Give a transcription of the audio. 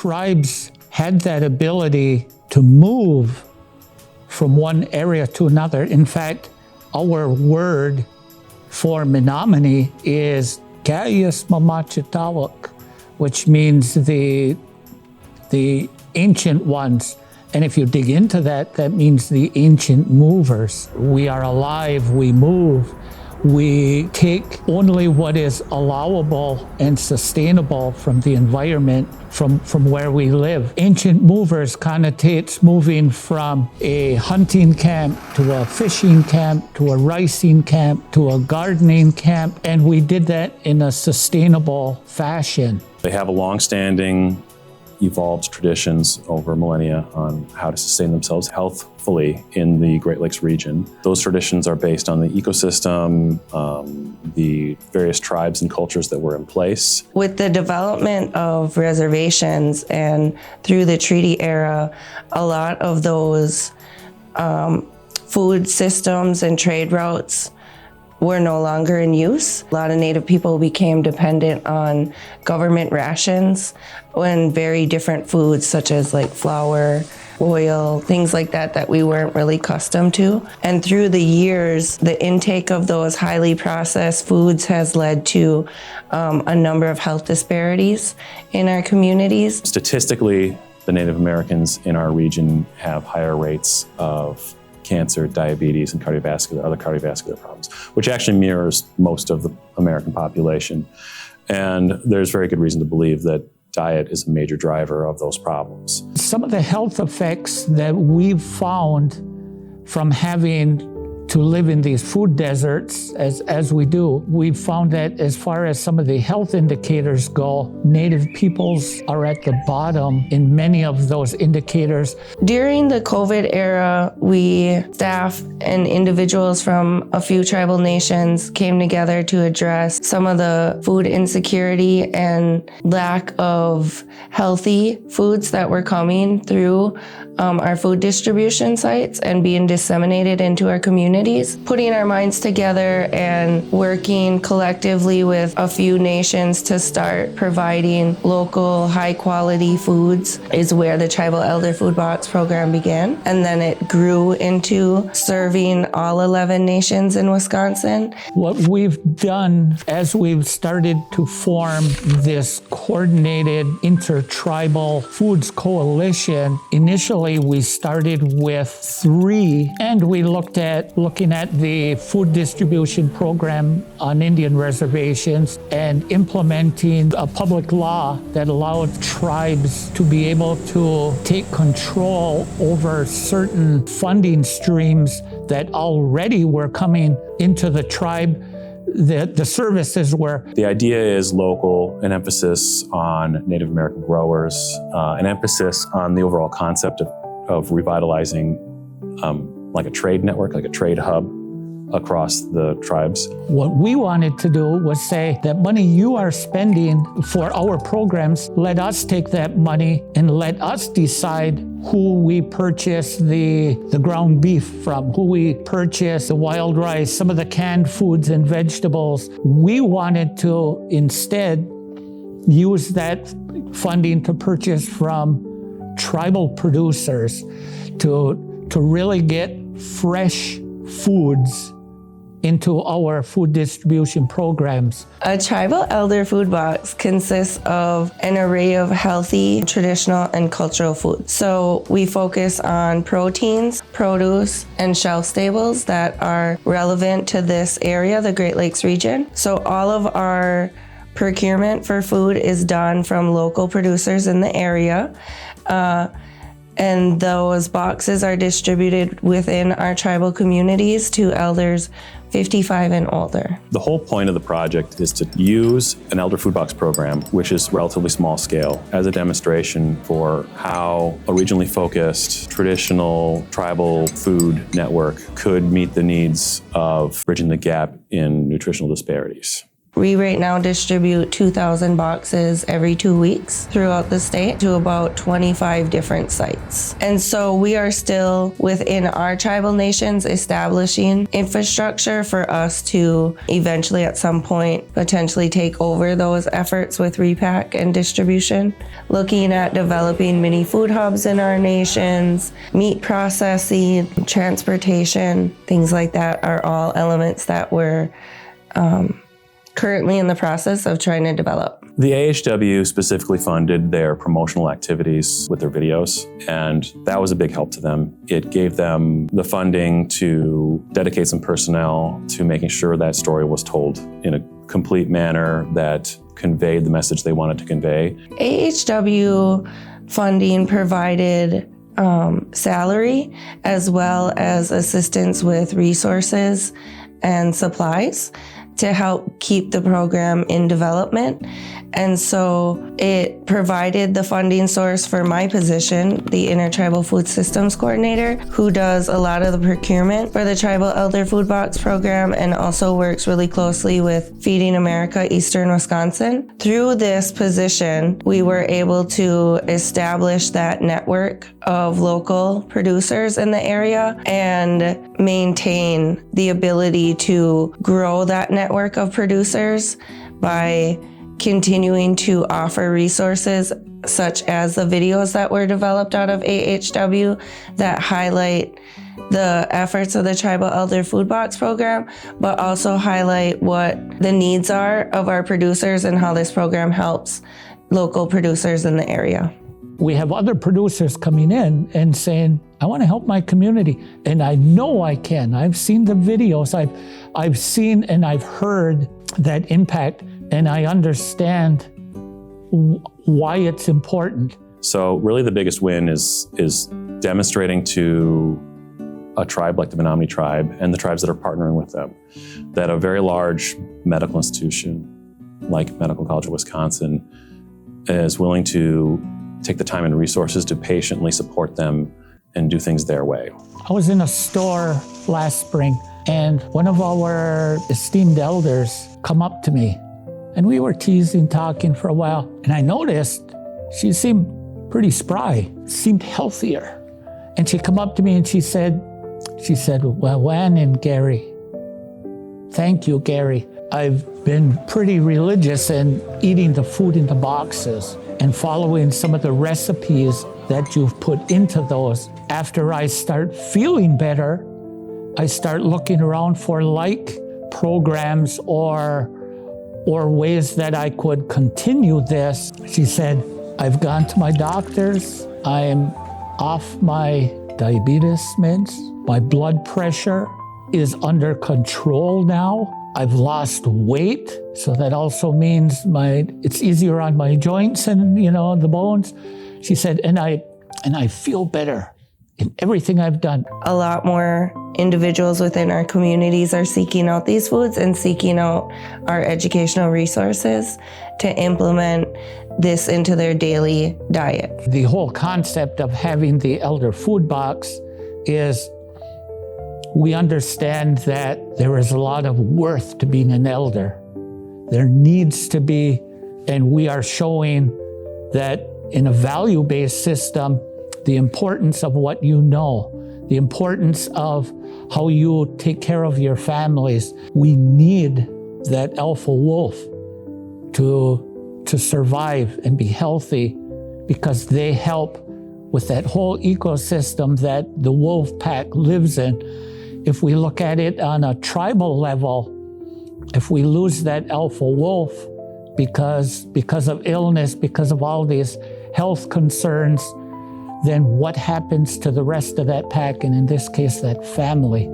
tribes had that ability to move from one area to another. In fact, our word for Menominee is Gaius Mamachitawak, which means the ancient ones. And if you dig into that, that means the ancient movers. We are alive, we move. We take only what is allowable and sustainable from the environment, from where we live. Ancient movers connotates moving from a hunting camp to a fishing camp to a ricing camp to a gardening camp, and we did that in a sustainable fashion. They have a long-standing evolved traditions over millennia on how to sustain themselves healthfully in the Great Lakes region. Those traditions are based on the ecosystem, the various tribes and cultures that were in place. With the development of reservations and through the treaty era, a lot of those food systems and trade routes were no longer in use. A lot of Native people became dependent on government rations and very different foods such as like flour, oil, things like that we weren't really accustomed to. And through the years, the intake of those highly processed foods has led to a number of health disparities in our communities. Statistically, the Native Americans in our region have higher rates of cancer, diabetes, and other cardiovascular problems, which actually mirrors most of the American population. And there's very good reason to believe that diet is a major driver of those problems. Some of the health effects that we've found from having to live in these food deserts as we do, we've found that as far as some of the health indicators go, Native peoples are at the bottom in many of those indicators. During the COVID era, staff and individuals from a few tribal nations came together to address some of the food insecurity and lack of healthy foods that were coming through our food distribution sites and being disseminated into our communities. Putting our minds together and working collectively with a few nations to start providing local high-quality foods is where the Tribal Elder Food Box program began. And then it grew into serving all 11 nations in Wisconsin. What we've done as we've started to form this coordinated intertribal foods coalition, initially we started with 3, and we looking at the food distribution program on Indian reservations and implementing a public law that allowed tribes to be able to take control over certain funding streams that already were coming into the tribe. The services were. The idea is local, an emphasis on Native American growers, an emphasis on the overall concept of revitalizing like a trade network, like a trade hub across the tribes. What we wanted to do was say that money you are spending for our programs, let us take that money and let us decide who we purchase the ground beef from, who we purchase the wild rice, some of the canned foods and vegetables. We wanted to instead use that funding to purchase from tribal producers to really get fresh foods into our food distribution programs. A tribal elder food box consists of an array of healthy, traditional, and cultural foods. So we focus on proteins, produce, and shelf staples that are relevant to this area, the Great Lakes region. So all of our procurement for food is done from local producers in the area. And those boxes are distributed within our tribal communities to elders 55 and older. The whole point of the project is to use an elder food box program, which is relatively small scale, as a demonstration for how a regionally focused, traditional tribal food network could meet the needs of bridging the gap in nutritional disparities. We right now distribute 2,000 boxes every 2 weeks throughout the state to about 25 different sites. And so we are still within our tribal nations establishing infrastructure for us to eventually at some point potentially take over those efforts with repack and distribution. Looking at developing mini food hubs in our nations, meat processing, transportation, things like that are all elements that we're currently in the process of trying to develop. The AHW specifically funded their promotional activities with their videos, and that was a big help to them. It gave them the funding to dedicate some personnel to making sure that story was told in a complete manner that conveyed the message they wanted to convey. AHW funding provided salary as well as assistance with resources and supplies to help keep the program in development. And so it provided the funding source for my position, the Intertribal Food Systems Coordinator, who does a lot of the procurement for the Tribal Elder Food Box program and also works really closely with Feeding America Eastern Wisconsin. Through this position, we were able to establish that network of local producers in the area and maintain the ability to grow that network of producers by continuing to offer resources such as the videos that were developed out of AHW that highlight the efforts of the Tribal Elder Food Box program, but also highlight what the needs are of our producers and how this program helps local producers in the area. We have other producers coming in and saying, I want to help my community. And I know I can. I've seen the videos. I've seen and I've heard that impact, and I understand why it's important. So really the biggest win is demonstrating to a tribe like the Menominee tribe and the tribes that are partnering with them that a very large medical institution like Medical College of Wisconsin is willing to take the time and resources to patiently support them and do things their way. I was in a store last spring, and one of our esteemed elders come up to me, and we were teasing, talking for a while, and I noticed she seemed pretty spry, seemed healthier. And she come up to me and she said, well, Wan and Gary, thank you, Gary. I've been pretty religious in eating the food in the boxes and following some of the recipes that you've put into those. After I start feeling better, I start looking around for like programs or ways that I could continue this. She said, I've gone to my doctors. I'm off my diabetes meds. My blood pressure is under control now. I've lost weight, so that also means it's easier on my joints and the bones. She said, and I feel better in everything I've done. A lot more individuals within our communities are seeking out these foods and seeking out our educational resources to implement this into their daily diet. The whole concept of having the elder food box is we understand that there is a lot of worth to being an elder. There needs to be, and we are showing that in a value-based system, the importance of what you know, the importance of how you take care of your families. We need that alpha wolf to survive and be healthy, because they help with that whole ecosystem that the wolf pack lives in. If we look at it on a tribal level, if we lose that alpha wolf because of illness, because of all these health concerns, then what happens to the rest of that pack, and in this case, that family?